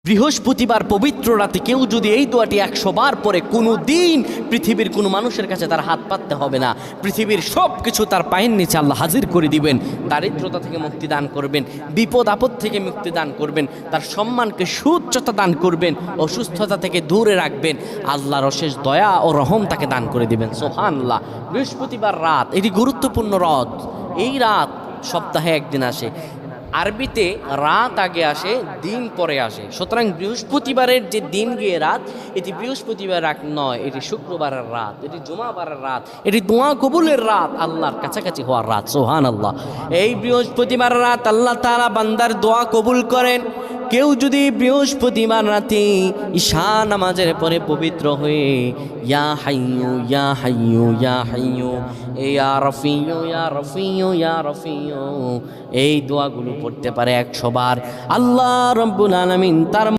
বৃহস্পতিবার পবিত্র রাতে কেউ যদি এই দোয়াটি 100 বার পরে কোনো দিন পৃথিবীর কোনো মানুষের কাছে তার হাত পাততে হবে না। পৃথিবীর সব কিছু তার পায়ের নিচে আল্লাহ হাজির করে দিবেন। দারিদ্রতা থেকে মুক্তি দান করবেন, বিপদ আপদ থেকে মুক্তি দান করবেন, তার সম্মানকে সুউচ্চতা দান করবেন, অসুস্থতা থেকে দূরে রাখবেন। আল্লাহর অশেষ দয়া ও রহম তাকে দান করে দিবেন। সুবহানাল্লাহ। বৃহস্পতিবার রাত এটি গুরুত্বপূর্ণ রাত। এই রাত সপ্তাহে একদিন আসে। আরবিতে রাত আগে আসে, দিন পরে আসে। সুতরাং বৃহস্পতিবারের যে দিন গিয়ে রাত, এটি বৃহস্পতিবার রাত নয়, এটি শুক্রবারের রাত, এটি জুমাবারের রাত, এটি দোয়া কবুলের রাত, আল্লাহর কাছাকাছি হওয়ার রাত। সুবহানাল্লাহ। এই বৃহস্পতিবার রাত আল্লাহ তাআলা বান্দার দোয়া কবুল করেন। কেউ যদি বৃহস্পতিবার রাতে ঈশা নামাজের পরে পবিত্র হয়ে ইয়া হাইয়ু ইয়া হাইয়ু ইয়া হাইয়ু ইয়া রফিয়ু ইয়া রফিয়ু ইয়া রফিয়ু এই দোয়াগুলো পড়তে পারে 100 বার, আল্লাহ রাব্বুল আলামিন তার